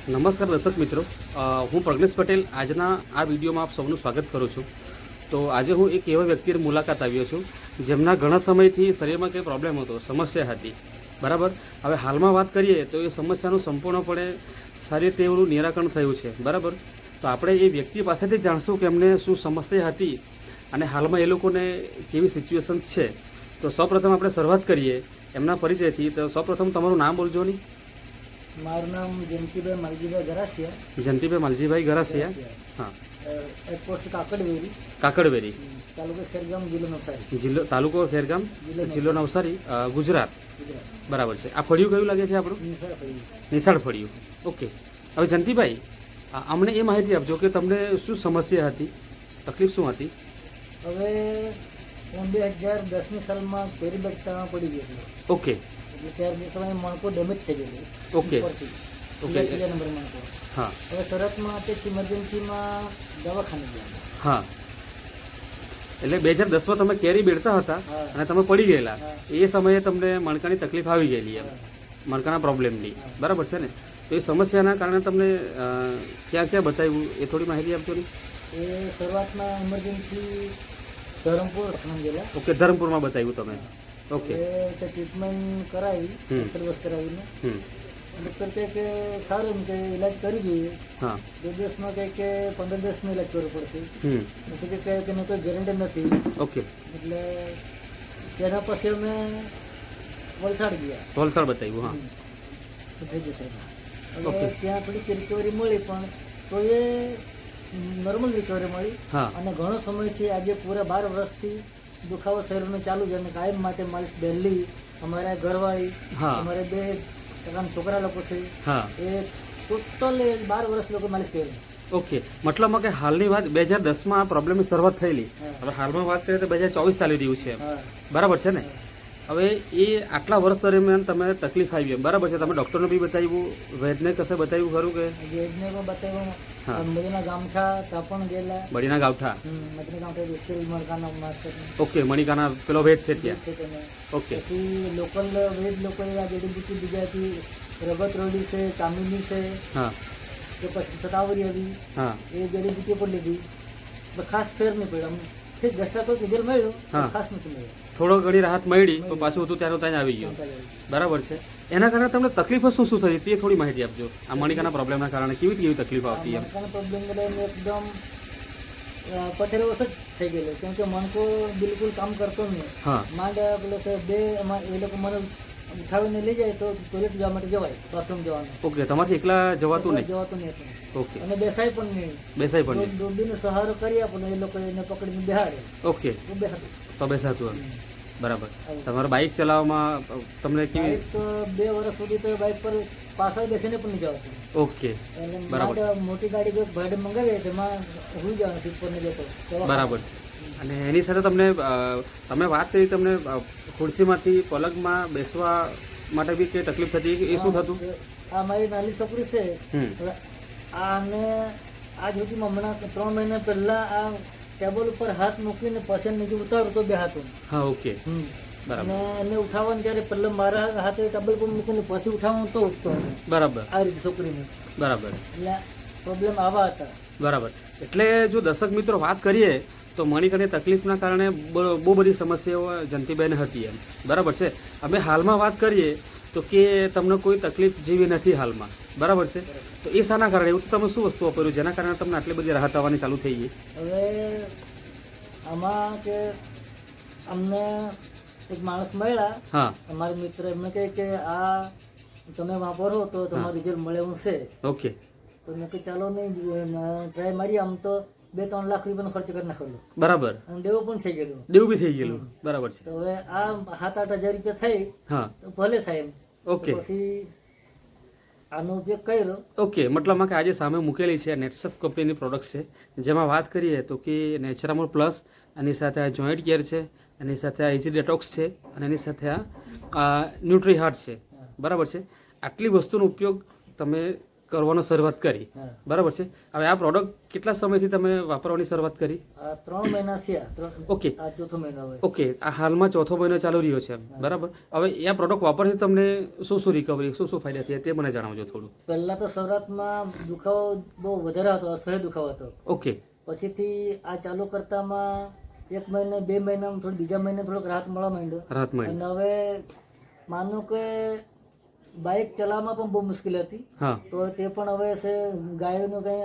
નમસ્કાર દર્શક મિત્રો, હું પ્રજ્ઞેશ પટેલ આજના આ વિડીયોમાં આપ સૌનું સ્વાગત કરું છું. તો આજે હું એક એવા વ્યક્તિની મુલાકાત આવ્યો છું જેમના ઘણા સમયથી શરીરમાં કંઈ પ્રોબ્લેમ હતો, સમસ્યા હતી. બરાબર. હવે હાલમાં વાત કરીએ તો એ સમસ્યાનું સંપૂર્ણપણે સારી રીતે એવું નિરાકરણ થયું છે. બરાબર. તો આપણે એ વ્યક્તિ પાસેથી જાણશું કે એમને શું સમસ્યા હતી અને હાલમાં એ લોકોને કેવી સિચ્યુએશન છે. તો સૌપ્રથમ આપણે શરૂઆત કરીએ એમના પરિચયથી. તો સૌપ્રથમ તમારું નામ બોલજો નહીં. મારું નામ જયંતિભાઈ માલજીભાઈ ગરાસિયા. જયંતિભાઈ માલજીભાઈ ગરાસિયા. હા. પોસ્ટ કાકડવેરી, કાકડવેરી, તાલુકો ખેરગામ, જિલ્લો નવસારી. તાલુકો ખેરગામ, જિલ્લો નવસારી, ગુજરાત. બરાબર છે. આ ફળિયું કયું લાગે છે આપણું? નિશાળ ફળિયું. ઓકે. હવે જયંતિભાઈ, અમને એ માહિતી આપજો કે તમને શું સમસ્યા હતી, તકલીફ શું હતી? હવે હું 2010ની સાલમાં પેરીબેટમાં પડી ગયો હતો. ઓકે. એટલે ત્યાર સમયે મણકો ડેમેજ થઈ ગયેલો. ઓકે. ઓકે. ત્રીજા નંબર મણકો. હા. હવે તરતમાં તે ઇમરજન્સીમાં દવાખાને ગયા. હા. એટલે 2010માં તમે કેરી બેડતા હતા અને તમે પડી ગયેલા. એ સમયે તમને મણકાની તકલીફ આવી ગયેલી, એમ મણકાના પ્રોબ્લેમની. બરાબર છે ને? તો એ સમસ્યાના કારણે તમને ક્યાં ક્યાં બતાવ્યું એ થોડી માહિતી આપજો ને. એ શરૂઆતમાં ઇમરજન્સી ધરમપુર ગયેલા. ઓકે. ધરમપુરમાં બતાવ્યું તમે. ઓકે. તે ટ્રીટમેન્ટ કરાવી, સર્વિસ કરાવીને ડૉક્ટર કહે કે સારું એમ કે ઇલાજ કરી જોઈએ. હા. 2 દિવસમાં કહે કે 15 દિવસનો ઇલાજ કરવો પડશે. પછી કે કહે કે એનો કોઈ ગેરંટી નથી. ઓકે. એટલે તેના પછી અમે વલસાડ ગયા. વલસાડ બતાવ્યું. હા. થઈ જશે. એટલે ત્યાં થોડીક રિકવરી મળી, પણ તો એ નોર્મલ રિકવરી મળી. હા. અને ઘણો સમયથી આજે પૂરા 12 વર્ષથી દુખાવો શરીરનો ચાલુ છે અને કાયમ માટે માલિશ ડેલી અમારા ઘરવાળી, અમારે 2 છોકરા લોકો છે. હા. એ ટોટલ 12 વર્ષ લોકો માલિશ કરે. ઓકે. મતલબમાં કે હાલની વાત 2010માં આ પ્રોબ્લેમની શરૂઆત થયેલી. હવે હાલમાં વાત કરીએ તો 2024 ચાલી રહ્યું છે. બરાબર છે ને? હવે એ આટલા વર્ષ દરમિયાન તમે તકલીફ આવી, બરાબર છે? તમે ડૉક્ટરને બી બતાવ્યું, વૈદ્યને કશે બતાવ્યું ખરું કે? વૈદ્યને પણ બતાવ્યું. મડીના ગામઠા ત્યાં પણ ગયેલા. બડીના ગાવઠા. મડીના ગામઠા મણકાના માસ્ટર. ઓકે. મણિકાના પેલો વેદ છે ત્યાં. ઓકે. પછી લોકલ વેદ લોકો એવા જડીબુટી બીજાથી રગત રોડી છે, કામિની છે. હા. કે પછી સતાવરી આવી. હા. એ જડીબુટી પણ લીધી. ખાસ ફેર નહીં પડ્યો અમને. ઠીક ઘસતા તો રિઝલ્ટ મળ્યું, ખાસ નથી મળ્યું. થોડો ઘણી રાહત મળી તો પાછું હતું ત્યાંનું ત્યાં આવી ગયું. બરાબર છે. એના કારણે તમને તકલીફો શું શું થઈ તે થોડી માહિતી આપજો. આ મણિકાના પ્રોબ્લેમના કારણે કેવી કેવી તકલીફો આવતી? મણકાના પ્રોબ્લેમ એકદમ પથેરો વખત થઈ ગયેલો, કેમ કે મણકો બિલકુલ કામ કરતો નહીં. માંડ પેલો બે એ લોકો મને ઉઠાવીને લઈ જાય તો ટોયલેટ જવા માટે જવાય, બાથરૂમ જવાનું. ઓકે. તમારથી એકલા જવાતું નહીં? જવાતું નહીં હતું. ઓકે. અને બેસાય પણ નહીં. બેસાય પણ નહીં. દૂરબીનનો સહારો કરી આપો ને એ લોકો એને પકડીને બેહાડે. ઓકે. બેસાતું તો બેસાતું. બરાબર. તમારે બાઇક ચલાવવામાં તમને કેવી? તો 2 વર્ષ સુધી તો બાઇક પર પાછળ બેસીને પણ નહીં જવાતું. ઓકે. બરાબર. મોટી ગાડી ભાડે મંગાવી તેમાં હોઈ જવાનું સીટ પર નહીં જતો. બરાબર. અને એની સાથે તમને તમે વાત કરી તમને ખુરશીમાંથી પલંગમાં બેસવા માટે બી કઈ તકલીફ થતી, એ શું થતું? આ મારી નાની છોકરી છે. આને આજ સુધીમાં હમણાં 3 મહિના પહેલા આ ટેબલ ઉપર હાથ મૂકીને પછી નીચે ઉતારું તો બે હાથું. હા. ઓકે. બરાબર. અને એને ઉઠાવવાનું ત્યારે પહેલા મારા હાથે ટેબલ પર મૂકીને પછી ઉઠાવવાનું તો ઉઠતો. બરાબર. આ રીતે છોકરીને. બરાબર. એટલે પ્રોબ્લેમ આવા હતા. બરાબર. એટલે જો દર્શક મિત્રો વાત કરીએ તો મણિકાની તકલીફના કારણે બહુ બધી સમસ્યાઓ જયંતિભાઈને હતી, એમ. બરાબર છે. અમે હાલમાં વાત કરીએ તો કે તમને કોઈ તકલીફ જેવી નથી હાલમાં. બરાબર છે. તો એ શાના કારણે? એવું તો તમે શું વસ્તુ વાપર્યું જેના કારણે તમને આટલી બધી રાહત આવવાની ચાલુ થઈ ગઈ? હવે આમાં કે અમને એક માણસ મળ્યા. હા. અમારા મિત્ર એમને કહે કે આ તમે વાપરો તો તમારું રિઝલ્ટ મળે એવું છે. ઓકે. તો મેં કહ્યું ચાલો નહીં ટ્રાય મારી. આમ તો 2-3 લાખ રૂપિયાનો ખર્ચ કરી નાખેલો. બરાબર. અને દેવું પણ થઈ ગયેલું. દેવું બી થઈ ગયેલું. બરાબર છે. તો હવે આ 7-8 હજાર રૂપિયા થઈ. હા. તો ભલે થાય એમ. ઓકે. પછી આનો ઉપયોગ કર્યો. ઓકે. મતલબમાં કે આજે સામે મૂકેલી છે નેટસફ કંપનીની પ્રોડક્ટ છે, જેમાં વાત કરીએ તો કે નેચરામોલ પ્લસ, એની સાથે આ જોઈન્ટ કેર છે, એની સાથે આ ઇઝી ડેટોક્સ છે, અને એની સાથે આ ન્યુટ્રી હાર્ટ છે. બરાબર છે. આટલી વસ્તુનો ઉપયોગ તમે કરવાનો શરૂઆત કરી, હા. બરાબર છે. હવે આ પ્રોડક્ટ કેટલા સમયથી તમે વાપરવાની શરૂઆત કરી? આ 3 મહિના થયા. ઓકે. આ ચોથો મહિનો હવે. ઓકે, આ હાલમાં ચોથો મહિનો ચાલુ રહ્યો છે, બરાબર. હવે આ પ્રોડક્ટ વાપરથી તમને શું રિકવરી, શું ફાયદા થયા તે મને જણાવજો થોડું. પહેલા તો શરૂઆતમાં દુખાવો બહુ વધારે હતો, અસહ્ય દુખાવો હતો. ઓકે. પછીથી આ ચાલુ કરતામાં 1 મહિને 2 મહિનામાં થોડું, બીજા મહિને થોડોક રાહત મળવા માંડ્યો. રાહત મળી. અને હવે માનો કે બાઇક ચલાવવામાં પણ બહુ મુશ્કેલી હતી. હા. તો તે પણ હવે છે ગાયનું કંઈ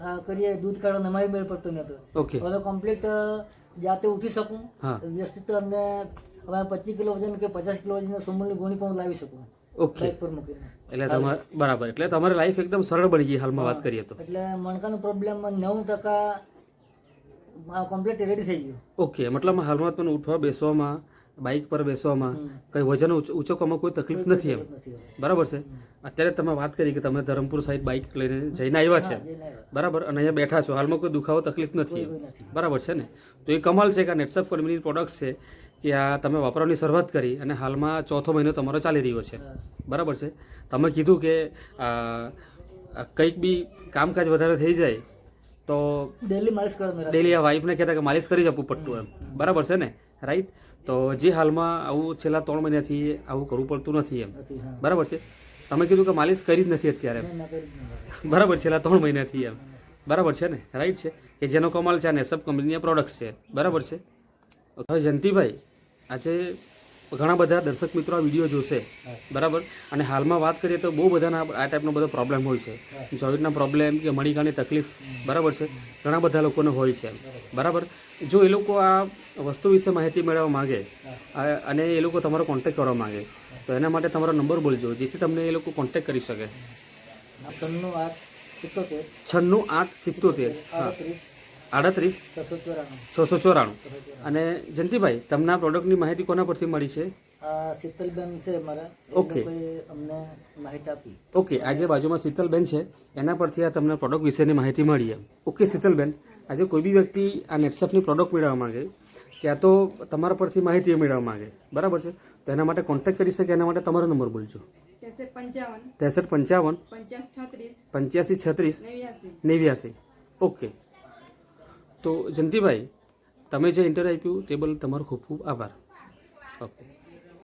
આ કરીએ દૂધ કાઢવાનો એમાંય મેળ પડતો નહોતો. ઓકે. હવે કમ્પ્લીટ જાતે ઉઠી શકું હા. વ્યવસ્થિત, અને હવે 25 કિલો વજન કે 50 કિલો વજન સુમલની ગોળી પણ લાવી શકું ઓકે. બાઇક પર મૂકીને. એટલે તમારે બરાબર, એટલે તમારી લાઈફ એકદમ સરળ બની ગઈ હાલમાં વાત કરીએ તો. એટલે મણકાનો પ્રોબ્લેમ 90% કમ્પ્લીટ રેડી થઈ ગયું. ઓકે, મતલબ હાલમાં તમને ઉઠવા બેસવામાં, બાઇક પર બેસવામાં, કઈ વજન ઉચકવામાં કોઈ તકલીફ નથી એમ, બરાબર છે. અત્યારે તમે વાત કરી કે તમે ધરમપુર સાઈડ બાઇક લઈને જઈને આવ્યા છે, બરાબર, અને અહીંયા બેઠા છો, હાલમાં કોઈ દુખાવો તકલીફ નથી એમ, બરાબર છે ને. તો એ કમાલ છે કે આ નેટસપ કંપનીની પ્રોડક્ટ છે કે આ તમે વાપરવાની શરૂઆત કરી અને હાલમાં ચોથો મહિનો તમારો ચાલી રહ્યો છે, બરાબર છે. તમે કીધું કે કંઈક બી કામકાજ વધારે થઈ જાય તો ડેલી માલિશ કરો મેરા. ડેલી આ વાઈફને કહેતા કે માલિશ કરી જ આપવું પડતું એમ, બરાબર છે ને, રાઈટ. તો જે હાલમાં આવું છેલ્લા 3 મહિનાથી આવું કરવું પડતું નથી એમ, નથી, હા. બરાબર છે. તમે કીધું કે માલિશ કરી જ નથી અત્યારે એમ, ના કરી જ નહીં. બરાબર, છેલ્લા 3 મહિનાથી એમ, બરાબર છે ને, રાઈટ છે. કે જેનો કમાલ છે આ નેસપ કંપનીની પ્રોડક્ટ છે, બરાબર છે. હવે જયંતિભાઈ, આજે ઘણા બધા દર્શક મિત્રો આ વિડીયો જોશે, બરાબર, અને હાલમાં વાત કરીએ તો બહુ બધાના આ ટાઈપનો બધો પ્રોબ્લેમ હોય છે, જોઈન્ટના પ્રોબ્લેમ કે મણિકાની તકલીફ, બરાબર છે, ઘણા બધા લોકોને હોય છે, બરાબર. જો એ લોકો આ વસ્તુ વિશે માહિતી મેળવવા માગે અને એ લોકો તમારો કોન્ટેક્ટ કરવા માગે તો એના માટે તમારો નંબર બોલજો, જેથી તમને એ લોકો કોન્ટેક્ટ કરી શકે. 96 8 77 694. અને જયંતિભાઈ, તમને આ પ્રોડક્ટની માહિતી કોના પરથી મળી છે? શીતલબેન છે મારા, ઓકે. અમને માહિતી આપી. ઓકે, આજે બાજુમાં શીતલબેન છે, એના પરથી આ તમને પ્રોડક્ટ વિશેની માહિતી મળી એમ. ઓકે શીતલબેન, આજે કોઈ બી વ્યક્તિ આ નેટસપની પ્રોડક્ટ મેળવવા માંગે કે આ તો તમારા પરથી માહિતી મેળવવા માંગે, બરાબર છે, તો એના માટે કોન્ટેક્ટ કરી શકે. એના માટે તમારો નંબર બોલજો. 63 55 85 36 89. ઓકે. તો જયંતિભાઈ, તમે જે ઇન્ટરવ્યુ આપ્યું તે બદલ તમારો ખૂબ ખૂબ આભાર. ઓકે.